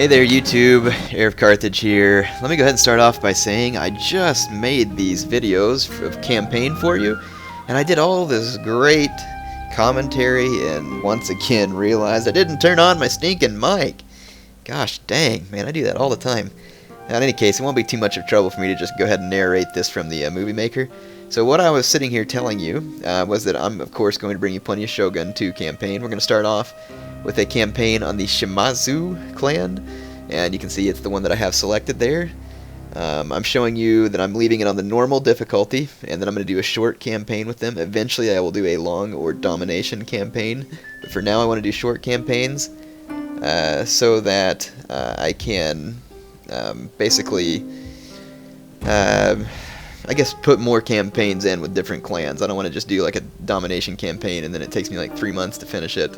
Hey there YouTube, Heir of Carthage here. Let me go ahead and start off by saying I just made these videos of campaign for you, and I did all this great commentary and once again realized I didn't turn on my stinking mic. Gosh dang, man, I do that all the time. Now, in any case, it won't be too much of trouble for me to just go ahead and narrate this from the movie maker. So what I was sitting here telling you was that I'm of course going to bring you plenty of Shogun 2 campaign. We're going to start off with a campaign on the Shimazu clan, and you can see it's the one that I have selected there. I'm showing you that I'm leaving it on the normal difficulty, and then I'm going to do a short campaign with them. Eventually I will do a long or domination campaign, but for now I want to do short campaigns so that I can basically I guess put more campaigns in with different clans. I don't want to just do like a domination campaign and then it takes me like 3 months to finish it,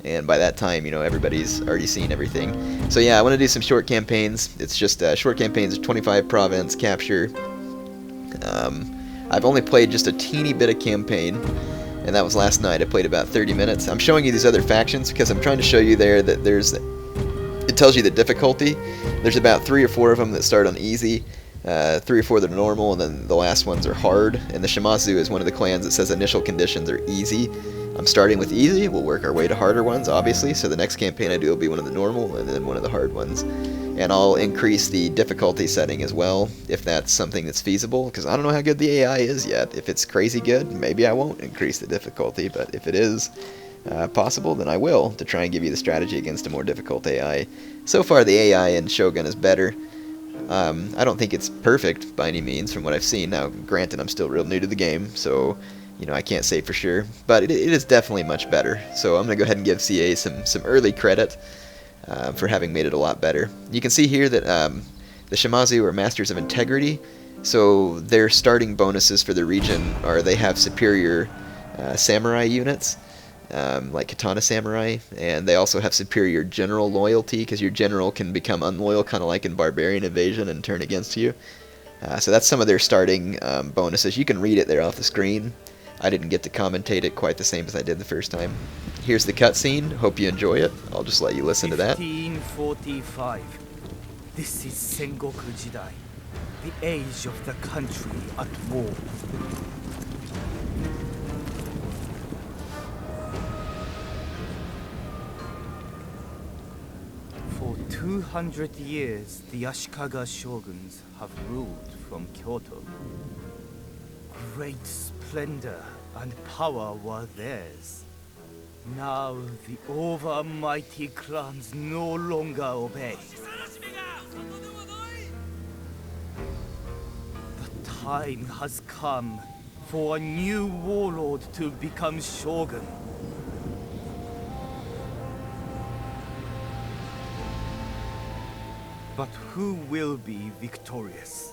and by that time, you know, everybody's already seen everything. So yeah, I want to do some short campaigns. It's just short campaigns, 25 province capture. I've only played just a teeny bit of campaign, and that was last night. I played about 30 minutes. I'm showing you these other factions because I'm trying to show you there that it tells you the difficulty. There's about 3 or 4 of them that start on easy, 3 or 4 that are normal, and then the last ones are hard. And the Shimazu is one of the clans that says initial conditions are easy. I'm starting with easy. We'll work our way to harder ones, obviously. So the next campaign I do will be one of the normal and then one of the hard ones. And I'll increase the difficulty setting as well, if that's something that's feasible, because I don't know how good the AI is yet. If it's crazy good, maybe I won't increase the difficulty, but if it is possible, then I will, to try and give you the strategy against a more difficult AI. So far the AI in Shogun is better. I don't think it's perfect by any means from what I've seen. Now, granted, I'm still real new to the game, so you know, I can't say for sure, but it is definitely much better. So I'm going to go ahead and give CA some early credit for having made it a lot better. You can see here that the Shimazu are Masters of Integrity, so their starting bonuses for the region are they have superior samurai units, like Katana Samurai, and they also have superior general loyalty, because your general can become unloyal, kind of like in Barbarian Invasion, and turn against you. So that's some of their starting bonuses. You can read it there off the screen. I didn't get to commentate it quite the same as I did the first time. Here's the cutscene. Hope you enjoy it. I'll just let you listen to that. 1545. This is Sengoku Jidai, the age of the country at war. For 200 years, the Ashikaga shoguns have ruled from Kyoto. Great splendor and power were theirs. Now the overmighty clans no longer obey. The time has come for a new warlord to become shogun. But who will be victorious?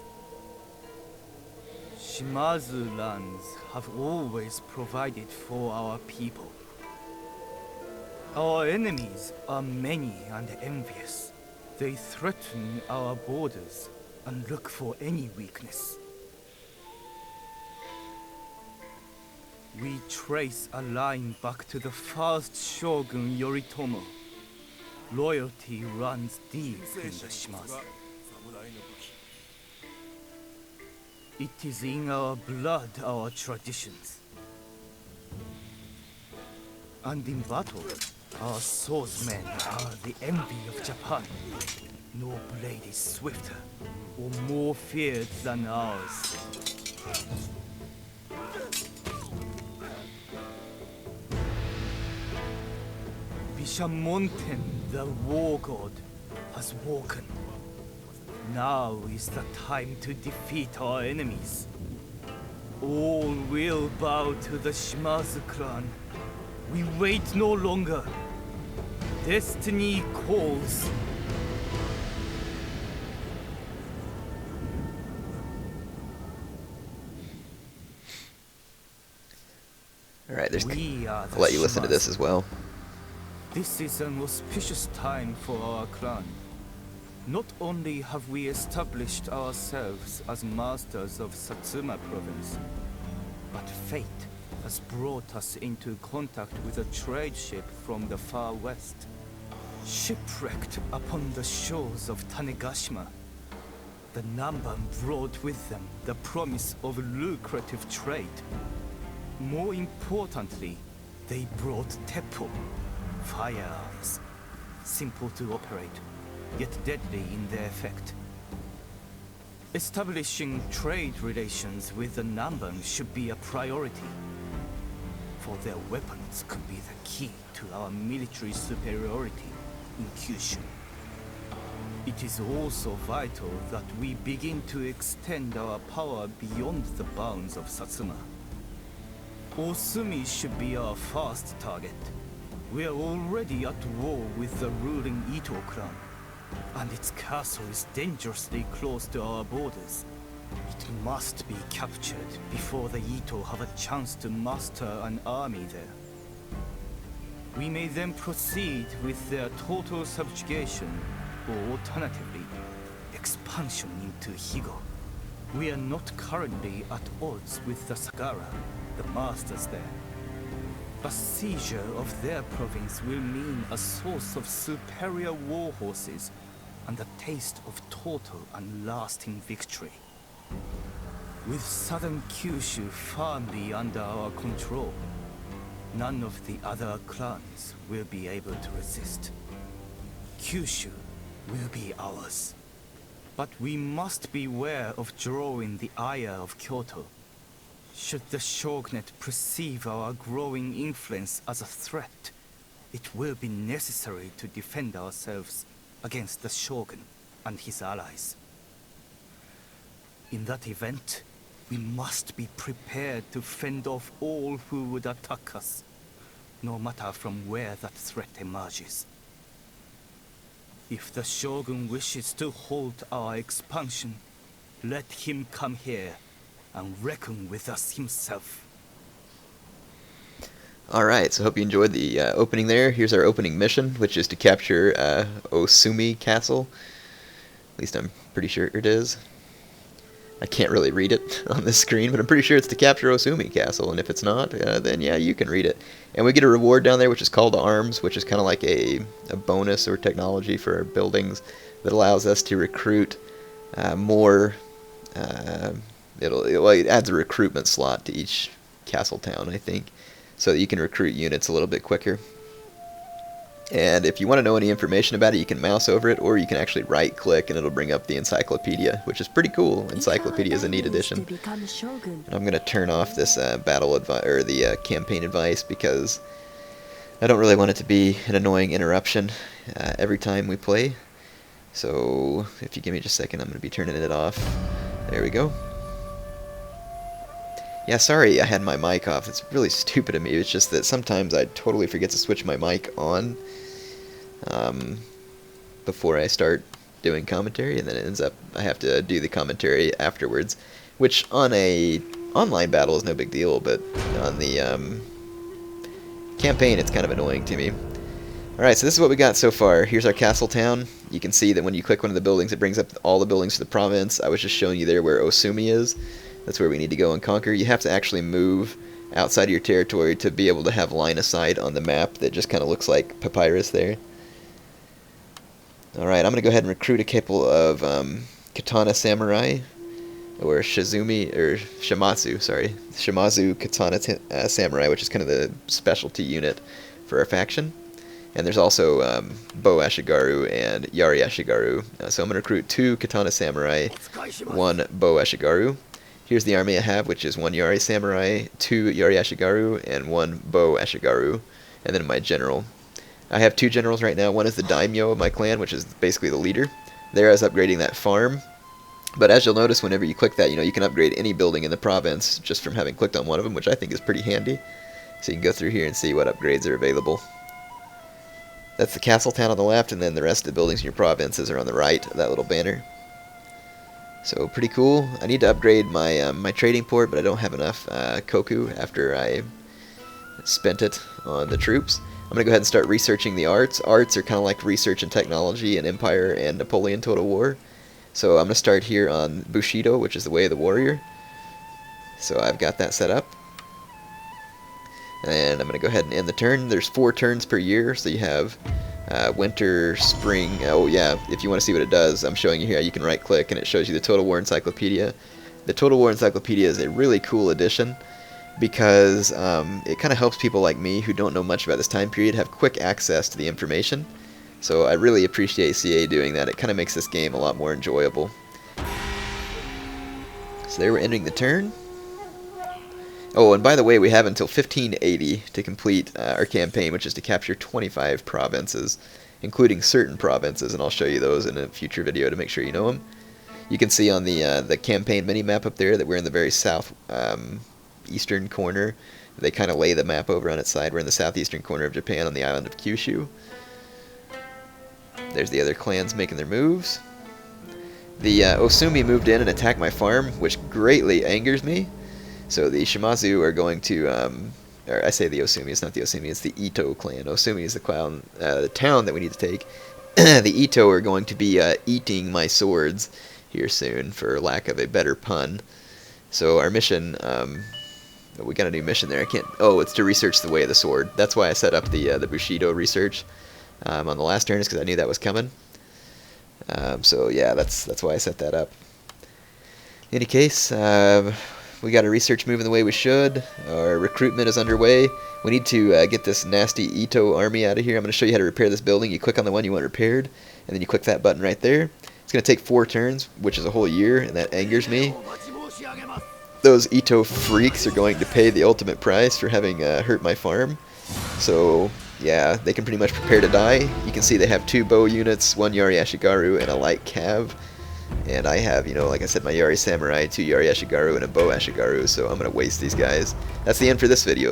Shimazu lands have always provided for our people. Our enemies are many and envious. They threaten our borders and look for any weakness. We trace a line back to the first shogun Yoritomo. Loyalty runs deep in the Shimazu. It is in our blood, our traditions. And in battle, our swordsmen are the envy of Japan. No blade is swifter or more feared than ours. Bishamonten, the war god, has woken. Now is the time to defeat our enemies. All will bow to the Shimazu clan. We wait no longer. Destiny calls. Alright, I'll let you listen to this as well. This is an auspicious time for our clan. Not only have we established ourselves as masters of Satsuma province, but fate has brought us into contact with a trade ship from the far west. Shipwrecked upon the shores of Tanegashima, the Namban brought with them the promise of lucrative trade. More importantly, they brought teppo, firearms, simple to operate, yet deadly in their effect. Establishing trade relations with the Namban should be a priority, for their weapons could be the key to our military superiority in Kyushu. It is also vital that we begin to extend our power beyond the bounds of Satsuma. Osumi should be our first target. We are already at war with the ruling Ito clan, and its castle is dangerously close to our borders. It must be captured before the Ito have a chance to muster an army there. We may then proceed with their total subjugation, or alternatively, expansion into Higo. We are not currently at odds with the Sagara, the masters there. A seizure of their province will mean a source of superior war horses and a taste of total and lasting victory. With southern Kyushu firmly under our control, none of the other clans will be able to resist. Kyushu will be ours. But we must beware of drawing the ire of Kyoto. Should the shogunate perceive our growing influence as a threat, it will be necessary to defend ourselves against the shogun and his allies. In that event, we must be prepared to fend off all who would attack us, no matter from where that threat emerges. If the shogun wishes to halt our expansion, let him come here and reckon with us himself. Alright, so hope you enjoyed the opening there. Here's our opening mission, which is to capture Osumi Castle. At least I'm pretty sure it is. I can't really read it on this screen, but I'm pretty sure it's to capture Osumi Castle, and if it's not, then yeah, you can read it. And we get a reward down there, which is called Arms, which is kind of like a bonus or technology for our buildings that allows us to recruit more. It adds a recruitment slot to each castle town, I think, so that you can recruit units a little bit quicker. And if you want to know any information about it, you can mouse over it, or you can actually right-click, and it'll bring up the encyclopedia, which is pretty cool. Encyclopedia is a neat addition. And I'm going to turn off this the campaign advice, because I don't really want it to be an annoying interruption every time we play. So if you give me just a second, I'm going to be turning it off. There we go. Yeah, sorry I had my mic off. It's really stupid of me. It's just that sometimes I totally forget to switch my mic on before I start doing commentary, and then it ends up I have to do the commentary afterwards, which on a online battle is no big deal, but on the campaign it's kind of annoying to me. Alright, so this is what we got so far. Here's our castle town. You can see that when you click one of the buildings, it brings up all the buildings for the province. I was just showing you there where Osumi is. That's where we need to go and conquer. You have to actually move outside of your territory to be able to have line of sight on the map that just kind of looks like papyrus there. Alright, I'm going to go ahead and recruit a couple of katana samurai, or Shimazu, sorry. Shimazu katana samurai, which is kind of the specialty unit for our faction. And there's also Bo Ashigaru and Yari Ashigaru. So I'm going to recruit 2 katana samurai, 1 Bo Ashigaru. Here's the army I have, which is 1 Yari Samurai, 2 Yari Ashigaru, and 1 Bo Ashigaru, and then my general. I have 2 generals right now. One is the daimyo of my clan, which is basically the leader. There I was upgrading that farm. But as you'll notice, whenever you click that, you can upgrade any building in the province just from having clicked on one of them, which I think is pretty handy. So you can go through here and see what upgrades are available. That's the castle town on the left, and then the rest of the buildings in your provinces are on the right, that little banner. So pretty cool. I need to upgrade my my trading port, but I don't have enough koku after I spent it on the troops. I'm going to go ahead and start researching the arts. Arts are kind of like research and technology in Empire and Napoleon Total War. So I'm going to start here on Bushido, which is the way of the warrior. So I've got that set up. And I'm going to go ahead and end the turn. There's 4 turns per year, so you have winter, spring. Oh yeah, if you want to see what it does, I'm showing you here. You can right click and it shows you the Total War Encyclopedia. The Total War Encyclopedia is a really cool edition because it kind of helps people like me who don't know much about this time period have quick access to the information. So I really appreciate CA doing that. It kind of makes this game a lot more enjoyable. So there we're ending the turn. Oh, and by the way, we have until 1580 to complete our campaign, which is to capture 25 provinces, including certain provinces, and I'll show you those in a future video to make sure you know them. You can see on the campaign mini-map up there that we're in the very south eastern corner. They kind of lay the map over on its side. We're in the southeastern corner of Japan on the island of Kyushu. There's the other clans making their moves. The Osumi moved in and attacked my farm, which greatly angers me. So the Shimazu are going to, or I say the Osumi, it's not the Osumi, it's the Ito clan. Osumi is the town that we need to take. The Ito are going to be eating my swords here soon, for lack of a better pun. So our mission, we got a new mission there. I can't. Oh, it's to research the way of the sword. That's why I set up the Bushido research on the last turn, is because I knew that was coming. So yeah, that's why I set that up. In any case, we got our research moving the way we should. Our recruitment is underway. We need to get this nasty Ito army out of here. I'm going to show you how to repair this building. You click on the one you want repaired, and then you click that button right there. It's going to take 4 turns, which is a whole year, and that angers me. Those Ito freaks are going to pay the ultimate price for having hurt my farm. So yeah, they can pretty much prepare to die. You can see they have 2 bow units, 1 Yari Ashigaru, and a light cav. And I have, you know, like I said, my Yari Samurai, 2 Yari Ashigaru, and a bow Ashigaru, so I'm going to waste these guys. That's the end for this video.